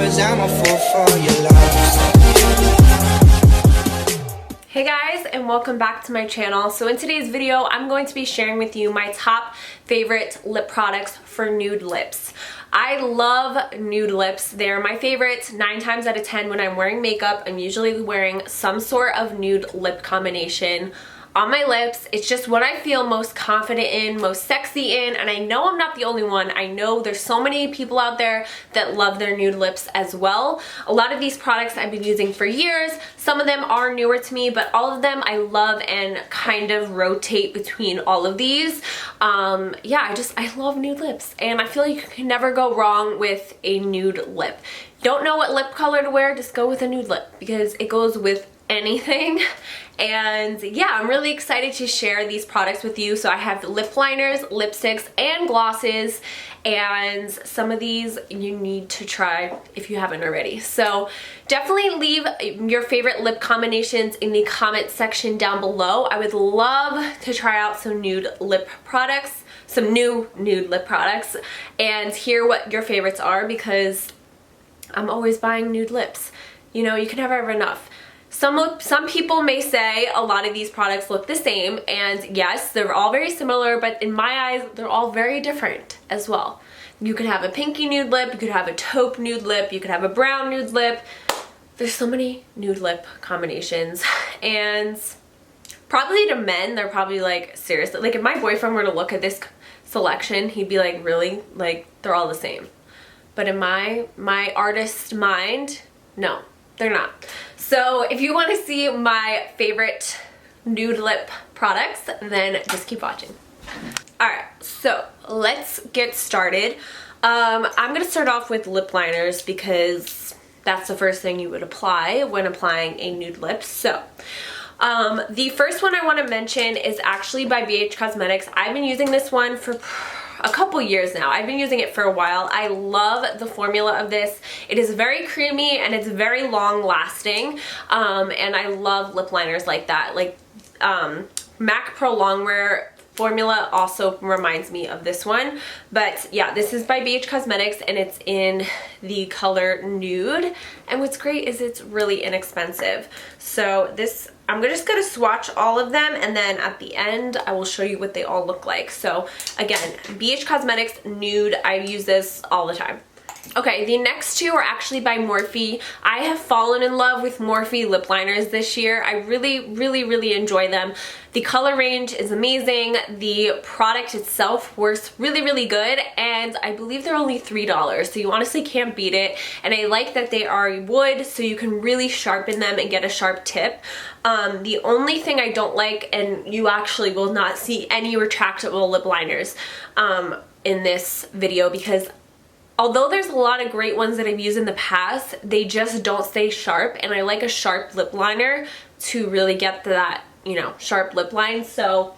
'cause I'm a fool for your love. Hey guys, and welcome back to my channel. So in today's video, I'm going to be sharing with you my top favorite lip products for nude lips. I love nude lips. They're my favorite 9 times out of 10 when I'm wearing makeup. I'm usually wearing some sort of nude lip combination on my lips. It's just what I feel most confident in, most sexy in, and I know I'm not the only one. I know there's so many people out there that love their nude lips as well. A lot of these products I've been using for years. Some of them are newer to me, but all of them I love and kind of rotate between all of these. Yeah, I love nude lips, and I feel like you can never go wrong with a nude lip. Don't know what lip color to wear, just go with a nude lip because it goes with anything. And yeah, I'm really excited to share these products with you. So I have lip liners, lipsticks, and glosses, and some of these you need to try if you haven't already. So definitely leave your favorite lip combinations in the comment section down below. I would love to try out some nude lip products, some new nude lip products, and hear what your favorites are because I'm always buying nude lips. You know, you can never have enough. Some people may say a lot of these products look the same, and yes, they're all very similar, but in my eyes, they're all very different as well. You could have a pinky nude lip, you could have a taupe nude lip, you could have a brown nude lip. There's so many nude lip combinations, and probably to men, they're probably like, seriously, like if my boyfriend were to look at this selection, he'd be like, really? Like, they're all the same. But in my artist mind, no, they're not. So if you want to see my favorite nude lip products, then just keep watching. Alright, so let's get started. I'm going to start off with lip liners because that's the first thing you would apply when applying a nude lip. So the first one I want to mention is actually by BH Cosmetics. I've been using this one for a couple years now. I've been using it for a while. I love the formula of this. It is very creamy and it's very long lasting, and I love lip liners like that. Like MAC Pro Longwear formula also reminds me of this one. But yeah, this is by BH Cosmetics and it's in the color Nude, and what's great is it's really inexpensive. So this, I'm just gonna swatch all of them, and then at the end I will show you what they all look like. So again, BH Cosmetics Nude, I use this all the time. Okay, the next two are actually by Morphe. I have fallen in love with Morphe lip liners this year. I really enjoy them. The color range is amazing. The product itself works really good, and I believe they're only $3, so you honestly can't beat it. And I like that they are wood, so you can really sharpen them and get a sharp tip. The only thing I don't like, and you actually will not see any retractable lip liners in this video, because although there's a lot of great ones that I've used in the past, they just don't stay sharp, and I like a sharp lip liner to really get that, you know, sharp lip line. So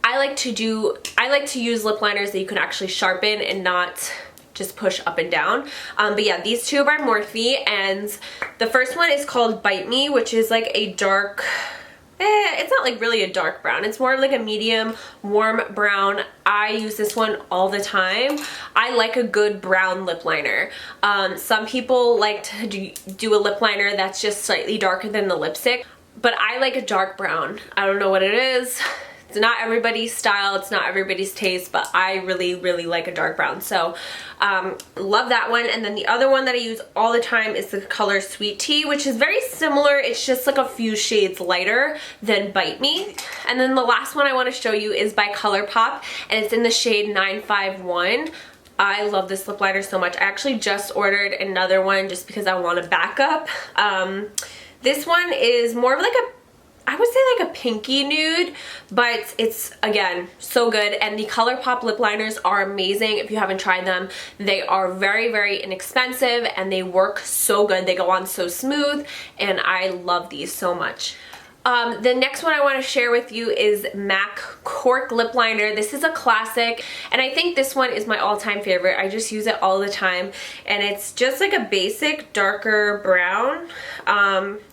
I like to use lip liners that you can actually sharpen and not just push up and down. But yeah, these two are by Morphe, and the first one is called Bite Me, which is like a dark, it's not like really a dark brown. It's more like a medium warm brown. I use this one all the time. I like a good brown lip liner. Some people like to do a lip liner that's just slightly darker than the lipstick, but I like a dark brown. I don't know what it is. It's not everybody's style, it's not everybody's taste, but I really like a dark brown. So love that one. And then the other one that I use all the time is the color Sweet Tea, which is very similar. It's just like a few shades lighter than Bite Me. And then the last one I want to show you is by ColourPop, and it's in the shade 951. I love this lip liner so much. I actually just ordered another one just because I want a backup. This one is more of like I would say like a pinky nude, but it's, again, so good. And the ColourPop lip liners are amazing. If you haven't tried them, they are very inexpensive and they work so good. They go on so smooth, and I love these so much. The next one I want to share with you is MAC Cork Lip Liner. This is a classic, and I think this one is my all-time favorite. I just use it all the time, and it's just like a basic darker brown.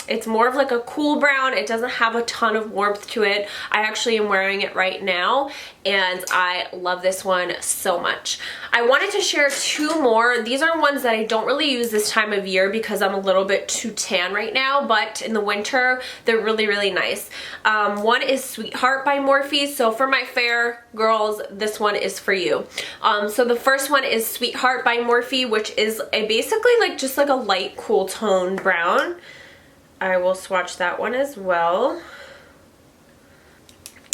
It's more of like a cool brown. It doesn't have a ton of warmth to it. I actually am wearing it right now, and I love this one so much. I wanted to share two more. These are ones that I don't really use this time of year because I'm a little bit too tan right now, but in the winter, they're really, really nice. One is Sweetheart by Morphe. So for my fair girls, this one is for you. So the first one is Sweetheart by Morphe, which is basically like just like a light cool tone brown. I will swatch that one as well.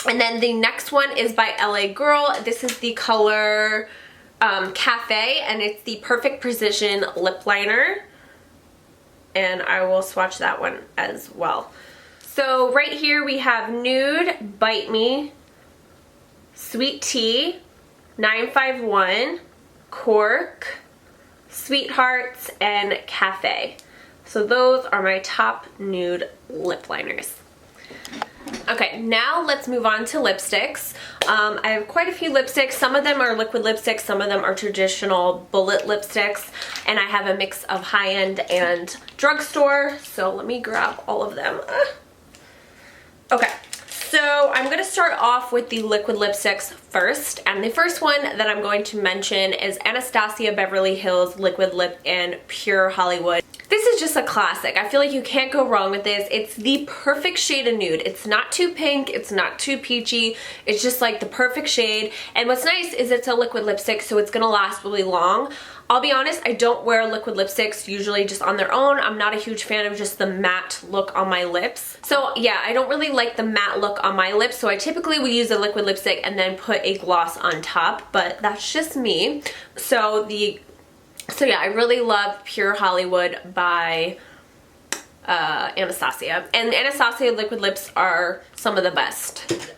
And then the next one is by LA Girl. This is the color Cafe, and it's the Perfect Precision Lip Liner. And I will swatch that one as well. So right here we have Nude, Bite Me, Sweet Tea, 951, Cork, Sweethearts, and Cafe. So those are my top nude lip liners. Okay, now let's move on to lipsticks. I have quite a few lipsticks. Some of them are liquid lipsticks, some of them are traditional bullet lipsticks, and I have a mix of high-end and drugstore. So let me grab all of them. Okay, so I'm gonna start off with the liquid lipsticks first, and the first one that I'm going to mention is Anastasia Beverly Hills Liquid Lip in Pure Hollywood. This is just a classic. I feel like you can't go wrong with this. It's the perfect shade of nude. It's not too pink, it's not too peachy. It's just like the perfect shade. And what's nice is it's a liquid lipstick, so it's gonna last really long. I'll be honest, I don't wear liquid lipsticks usually just on their own. I'm not a huge fan of just the matte look on my lips. So yeah, I don't really like the matte look on my lips, so I typically will use a liquid lipstick and then put a gloss on top, but that's just me. So yeah, I really love Pure Hollywood by Anastasia. And Anastasia liquid lips are some of the best.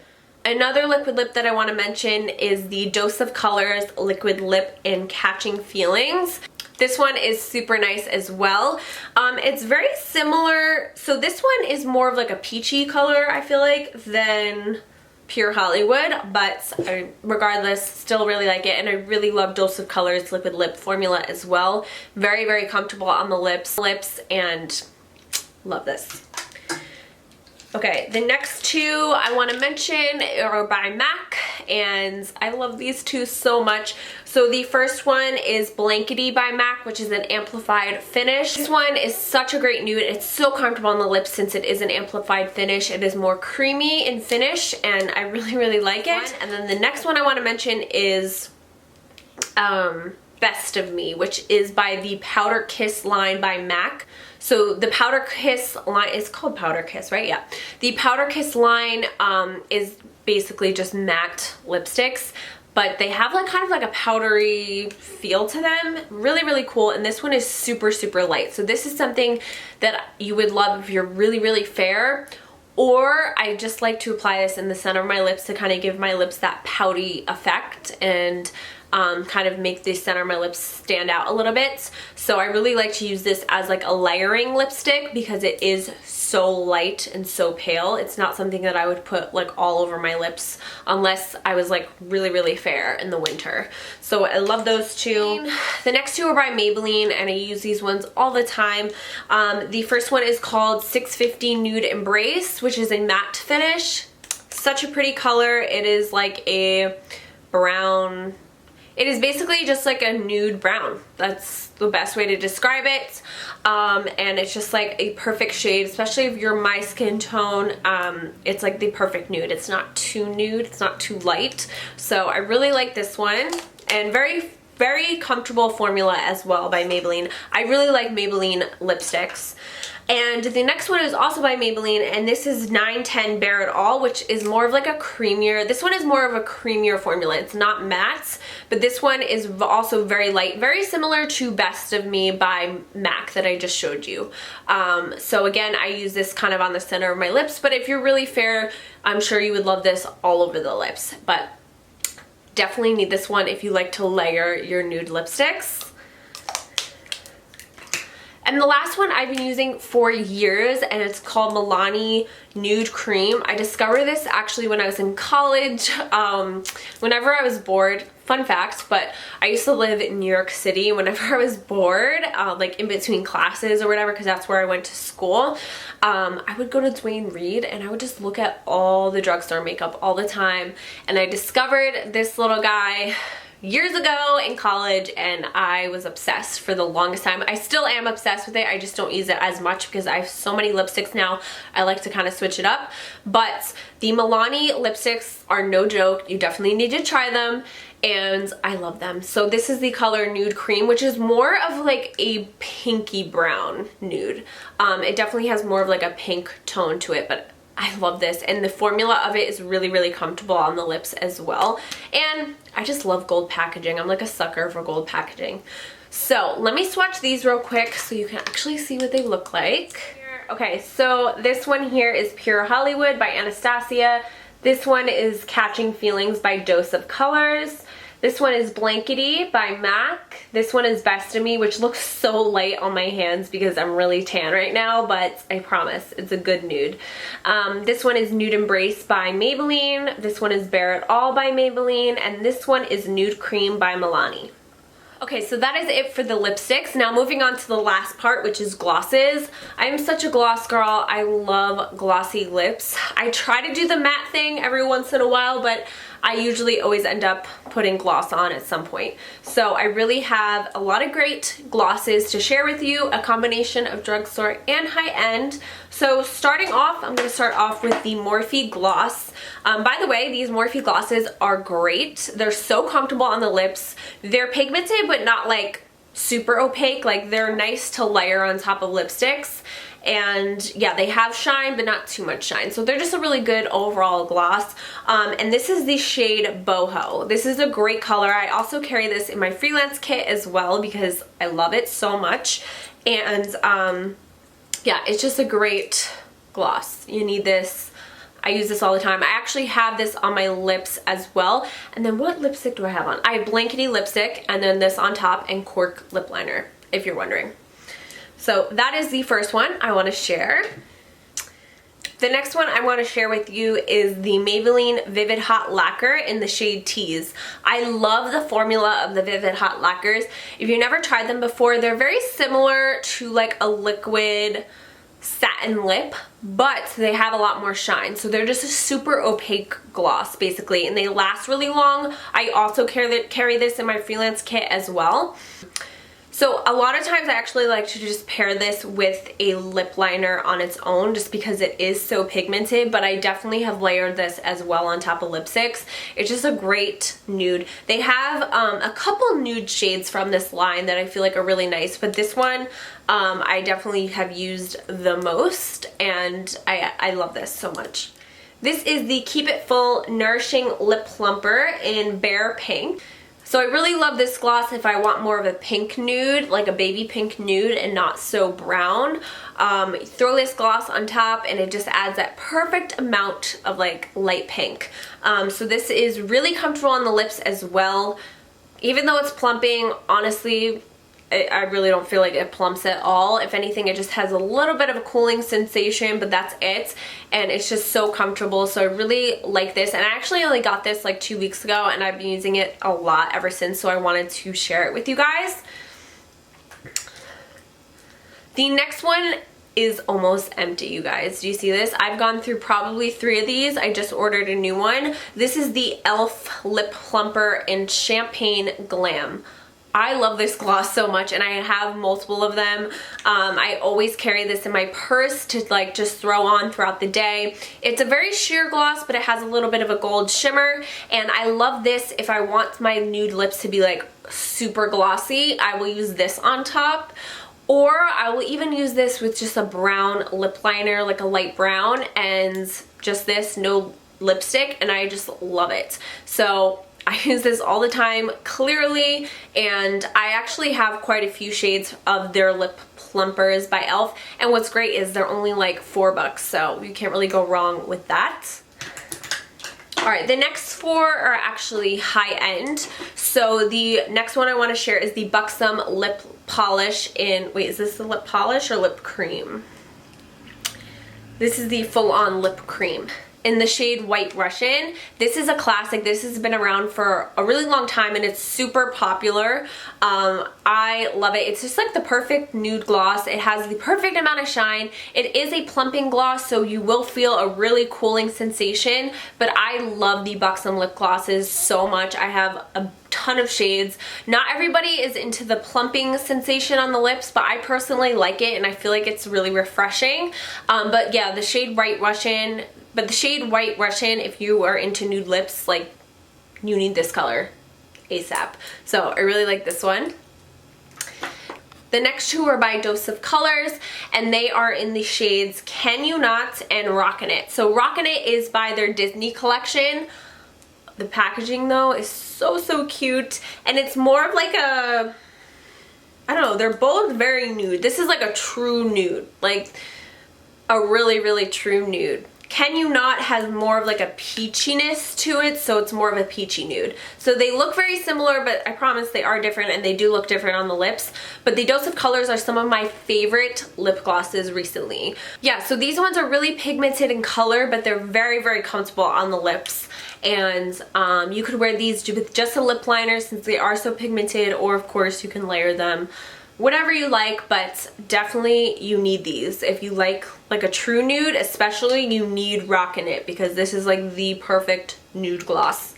Another liquid lip that I want to mention is the Dose of Colors Liquid Lip in Catching Feelings. This one is super nice as well. It's very similar. So this one is more of like a peachy color, I feel like, than Pure Hollywood, but regardless, still really like it, and I really love Dose of Colors liquid lip formula as well. Very, very comfortable on the lips, and love this. Okay, the next two I want to mention are by MAC, and I love these two so much. So the first one is Blankety by MAC, which is an amplified finish. This one is such a great nude. It's so comfortable on the lips since it is an amplified finish. It is more creamy in finish, and I really, really like it. And then the next one I want to mention is Best of Me, which is by the Powder Kiss line by MAC. So the Powder Kiss line is called Powder Kiss, right? Yeah. The Powder Kiss line is basically just matte lipsticks, but they have like kind of like a powdery feel to them. Really, really cool. And this one is super, super light. So this is something that you would love if you're really, really fair. Or I just like to apply this in the center of my lips to kind of give my lips that pouty effect and kind of make the center of my lips stand out a little bit. So I really like to use this as like a layering lipstick because it is so light and so pale. It's not something that I would put like all over my lips unless I was like really, really fair in the winter. So I love those two. The next two are by Maybelline, and I use these ones all the time. The first one is called 650 Nude Embrace, which is a matte finish. Such a pretty color. It is like a brown. It is basically just like a nude brown. That's the best way to describe it. And it's just like a perfect shade, especially if you're my skin tone. It's like the perfect nude. It's not too nude, it's not too light. So I really like this one, and very, very comfortable formula as well by Maybelline. I really like Maybelline lipsticks. And the next one is also by Maybelline, and this is 910 Bare It All, which is more of like a creamier, this one is more of a creamier formula. It's not matte, but this one is also very light, very similar to Best of Me by MAC that I just showed you. So again, I use this kind of on the center of my lips, but if you're really fair, I'm sure you would love this all over the lips. But definitely need this one if you like to layer your nude lipsticks. And the last one I've been using for years, and it's called Milani Nude Cream. I discovered this actually when I was in college. Whenever I was bored, fun fact, but I used to live in New York City. Whenever I was bored, like in between classes or whatever, because that's where I went to school, I would go to Dwayne Reed and I would just look at all the drugstore makeup all the time. And I discovered this little guy years ago in college, and I was obsessed for the longest time. I still am obsessed with it. I just don't use it as much because I have so many lipsticks now. I like to kind of switch it up. But the Milani lipsticks are no joke. You definitely need to try them, and I love them. So this is the color Nude Cream, which is more of like a pinky brown nude. It definitely has more of like a pink tone to it, but I love this, and the formula of it is really, really comfortable on the lips as well. And I just love gold packaging. I'm like a sucker for gold packaging. So let me swatch these real quick so you can actually see what they look like. Okay, so this one here is Pure Hollywood by Anastasia. This one is Catching Feelings by Dose of Colors. This one is Blankety by MAC. This one is Best of Me, which looks so light on my hands because I'm really tan right now, but I promise it's a good nude. This one is Nude Embrace by Maybelline. This one is Bare It All by Maybelline. And this one is Nude Cream by Milani. Okay, so that is it for the lipsticks. Now moving on to the last part, which is glosses. I am such a gloss girl. I love glossy lips. I try to do the matte thing every once in a while, but I usually always end up putting gloss on at some point. So I really have a lot of great glosses to share with you, a combination of drugstore and high-end. So starting off, I'm going to start off with the Morphe gloss. By the way, these Morphe glosses are great. They're so comfortable on the lips. They're pigmented, but not like super opaque. Like, they're nice to layer on top of lipsticks. And yeah, they have shine, but not too much shine. So they're just a really good overall gloss. And this is the shade Boho. This is a great color. I also carry this in my freelance kit as well because I love it so much. And yeah, it's just a great gloss. You need this. I use this all the time. I actually have this on my lips as well. And then what lipstick do I have on? I have Blankety lipstick, and then this on top, and Cork lip liner, if you're wondering. So that is the first one I want to share. The next one I want to share with you is the Maybelline Vivid Hot Lacquer in the shade Tease. I love the formula of the Vivid Hot Lacquers. If you've never tried them before, they're very similar to like a liquid satin lip, but they have a lot more shine. So they're just a super opaque gloss basically, and they last really long. I also carry this in my freelance kit as well. So a lot of times I actually like to just pair this with a lip liner on its own just because it is so pigmented, but I definitely have layered this as well on top of lipsticks. It's just a great nude. They have a couple nude shades from this line that I feel like are really nice, but this one I definitely have used the most, and I love this so much. This is the Keep It Full Nourishing Lip Plumper in Bare Pink. So I really love this gloss if I want more of a pink nude, like a baby pink nude and not so brown. Throw this gloss on top and it just adds that perfect amount of like light pink. So this is really comfortable on the lips as well. Even though it's plumping, honestly, I really don't feel like it plumps at all. If anything, it just has a little bit of a cooling sensation, but that's it. And it's just so comfortable. So I really like this. And I actually only got this like 2 weeks ago, and I've been using it a lot ever since. So I wanted to share it with you guys. The next one is almost empty, you guys. Do you see this? I've gone through probably 3 of these. I just ordered a new one. This is the e.l.f. Lip Plumper in Champagne Glam. I love this gloss so much, and I have multiple of them. I always carry this in my purse to like just throw on throughout the day. It's a very sheer gloss, but it has a little bit of a gold shimmer, and I love this if I want my nude lips to be like super glossy. I will use this on top, or I will even use this with just a brown lip liner, like a light brown, and just this, no lipstick, and I just love it. So I use this all the time, clearly, and I actually have quite a few shades of their lip plumpers by e.l.f. And what's great is they're only like $4, so you can't really go wrong with that. Alright, the next four are actually high-end. So the next one I want to share is the Buxom Lip Polish in, wait, is this the lip polish or lip cream? This is the full-on lip cream in the shade White Russian. This is a classic. This has been around for a really long time and it's super popular. I love it. It's just like the perfect nude gloss. It has the perfect amount of shine. It is a plumping gloss, so you will feel a really cooling sensation, but I love the Buxom lip glosses so much. I have a ton of shades. Not everybody is into the plumping sensation on the lips, but I personally like it and I feel like it's really refreshing. But yeah, the shade White Russian, if you are into nude lips, like, you need this color ASAP. So I really like this one. The next two are by Dose of Colors, and they are in the shades Can You Not and Rockin' It. So Rockin' It is by their Disney collection. The packaging though is so cute, and it's more of like a, I don't know, they're both very nude. This is like a true nude, like a really true nude. Can You Not has more of like a peachiness to it, so it's more of a peachy nude. So they look very similar, but I promise they are different, and they do look different on the lips. But the Dose of Colors are some of my favorite lip glosses recently. Yeah, so these ones are really pigmented in color, but they're very comfortable on the lips. And you could wear these with just a lip liner since they are so pigmented, or of course you can layer them. Whatever you like, but definitely you need these. If you like a true nude, especially, you need Rockin' It, because this is like the perfect nude gloss.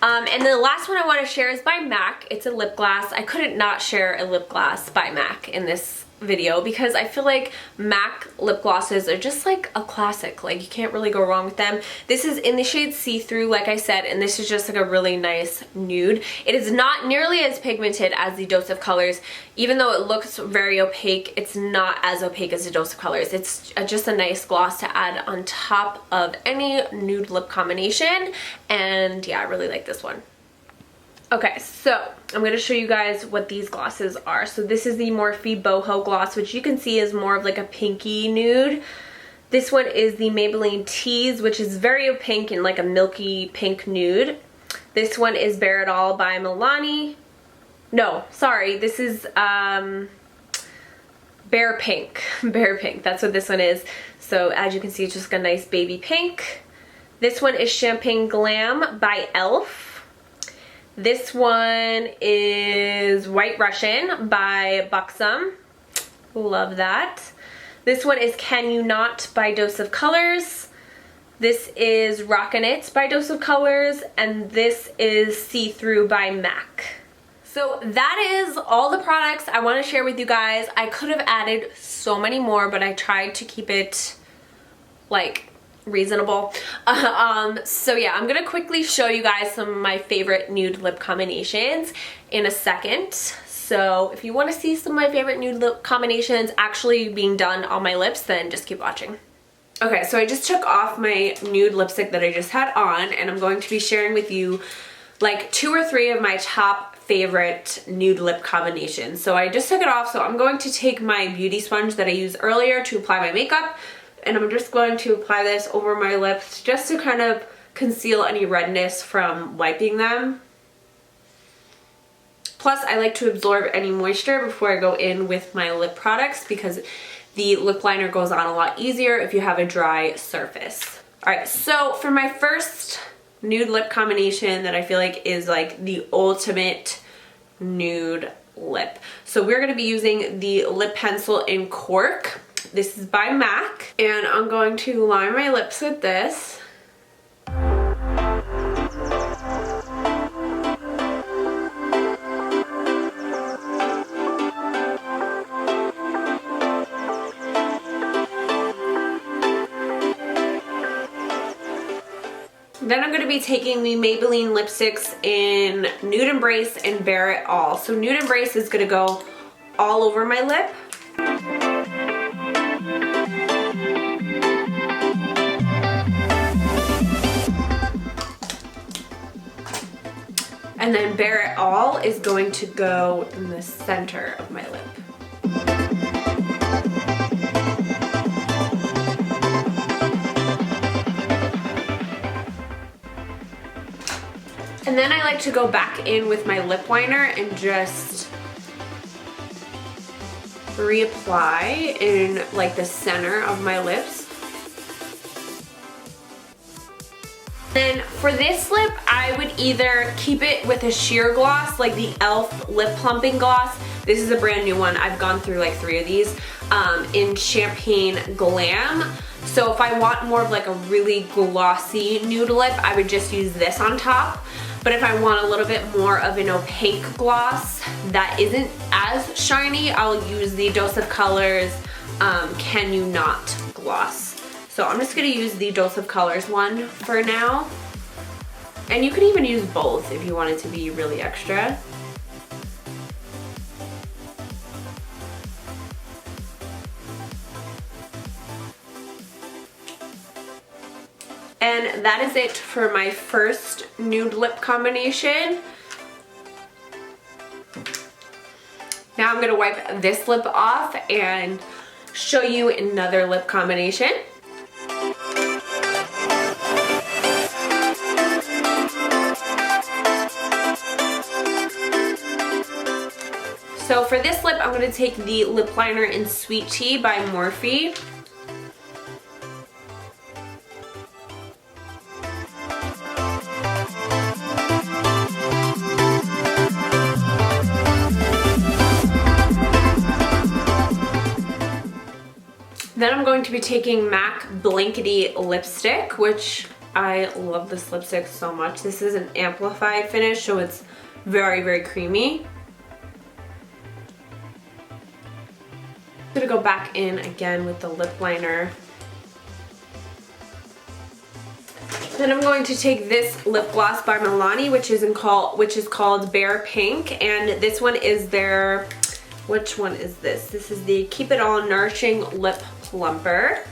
And the last one I want to share is by MAC. It's a lip gloss. I couldn't not share a lip gloss by MAC in this video because I feel like MAC lip glosses are just like a classic. Like, you can't really go wrong with them. This is in the shade See Through, like I said, and this is just like a really nice nude. It is not nearly as pigmented as the Dose of Colors. Even though it looks very opaque, it's not as opaque as the Dose of Colors. It's just a nice gloss to add on top of any nude lip combination, and yeah, I really like this one. Okay, so I'm going to show you guys what these glosses are. So this is the Morphe Boho Gloss, which you can see is more of like a pinky nude. This one is the Maybelline Tease, which is very pink and like a milky pink nude. This one is Bare It All by Milani. No, sorry, this is Bare Pink. Bare Pink, that's what this one is. So as you can see, it's just a nice baby pink. This one is Champagne Glam by e.l.f. This one is White Russian by Buxom. Love that. This one is Can You Not by Dose of Colors. This is Rockin' It by Dose of Colors. And this is See Through by MAC. So that is all the products I want to share with you guys. I could have added so many more, but I tried to keep it like reasonable. So yeah, I'm gonna quickly show you guys some of my favorite nude lip combinations in a second. So if you want to see some of my favorite nude lip combinations actually being done on my lips, then just keep watching. Okay, so I just took off my nude lipstick that I just had on, and I'm going to be sharing with you like 2 or 3 of my top favorite nude lip combinations. So I just took it off, so I'm going to take my beauty sponge that I used earlier to apply my makeup, and I'm just going to apply this over my lips just to kind of conceal any redness from wiping them. Plus, I like to absorb any moisture before I go in with my lip products because the lip liner goes on a lot easier if you have a dry surface. Alright, so for my first nude lip combination that I feel like is like the ultimate nude lip. So we're going to be using the lip pencil in Cork. This is by MAC, and I'm going to line my lips with this. Then I'm going to be taking the Maybelline lipsticks in Nude Embrace and Bare It All. So Nude Embrace is going to go all over my lip. And then Bare It All is going to go in the center of my lip. then I like to go back in with my lip liner and just reapply in like the center of my lips. Then for this lip, I would either keep it with a sheer gloss, like the e.l.f. lip plumping gloss. This is a brand new one. I've gone through like 3 of these in Champagne Glam. So if I want more of like a really glossy nude lip, I would just use this on top. But if I want a little bit more of an opaque gloss that isn't as shiny, I'll use the Dose of Colors Can You Not gloss. So I'm just gonna use the Dose of Colors one for now. And you could even use both if you want it to be really extra. And that is it for my first nude lip combination. Now I'm gonna wipe this lip off and show you another lip combination. So for this lip, I'm gonna take the lip liner in Sweet Tea by Morphe. Then I'm going to be taking MAC Blankety lipstick, which I love this lipstick so much. This is an amplified finish, so it's very, very creamy. I'm gonna go back in again with the lip liner. Then I'm going to take this lip gloss by Milani, which is called Bare Pink, and this one is their, which one is this? This is the Keep It All Nourishing Lip Plumper.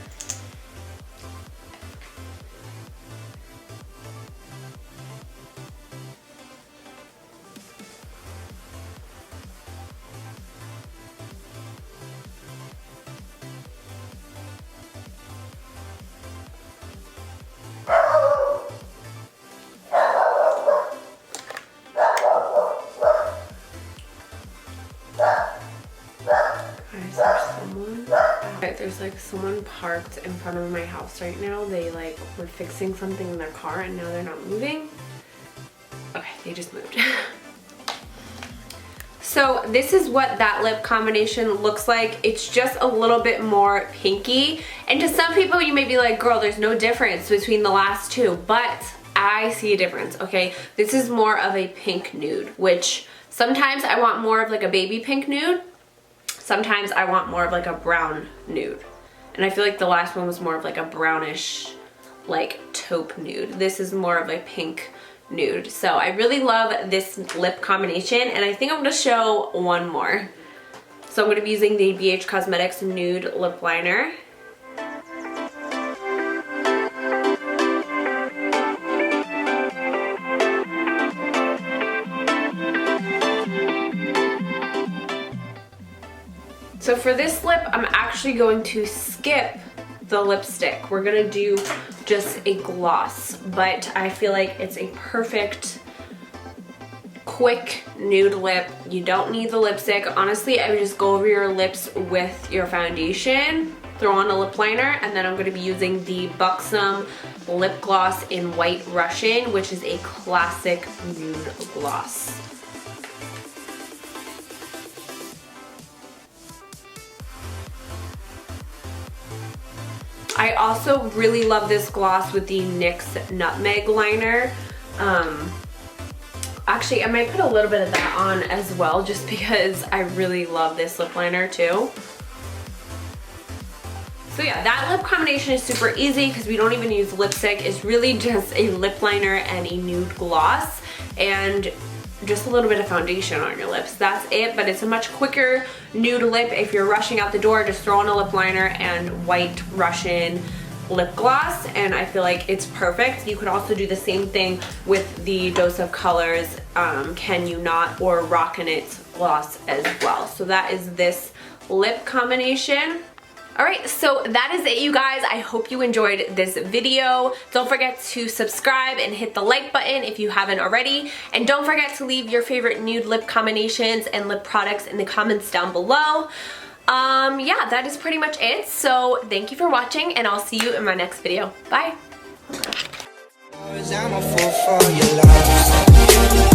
There's like someone parked in front of my house right now. They like were fixing something in their car and now they're not moving. Okay, they just moved. So this is what that lip combination looks like. It's just a little bit more pinky. And to some people you may be like, girl, there's no difference between the last two, but I see a difference, okay? This is more of a pink nude, which sometimes I want more of like a baby pink nude. Sometimes I want more of like a brown nude. And I feel like the last one was more of like a brownish, like taupe nude. This is more of a pink nude. So I really love this lip combination, and I think I'm gonna show one more. So I'm gonna be using the BH Cosmetics Nude Lip Liner. So for this lip, I'm actually going to skip the lipstick. We're gonna do just a gloss, but I feel like it's a perfect, quick nude lip. You don't need the lipstick. Honestly, I would just go over your lips with your foundation, throw on a lip liner, and then I'm gonna be using the Buxom lip gloss in White Russian, which is a classic nude gloss. I also really love this gloss with the NYX Nutmeg liner. Actually, I might put a little bit of that on as well, just because I really love this lip liner too. So yeah, that lip combination is super easy because we don't even use lipstick. It's really just a lip liner and a nude gloss and just a little bit of foundation on your lips. That's it, but it's a much quicker nude lip. If you're rushing out the door, just throw on a lip liner and White Russian lip gloss, and I feel like it's perfect. You could also do the same thing with the Dose of Colors Can You Not or Rockin' It gloss as well. So that is this lip combination. Alright, so that is it, you guys. I hope you enjoyed this video. Don't forget to subscribe and hit the like button if you haven't already. And don't forget to leave your favorite nude lip combinations and lip products in the comments down below. Yeah, that is pretty much it. So thank you for watching, and I'll see you in my next video. Bye! I'm a fool for your love.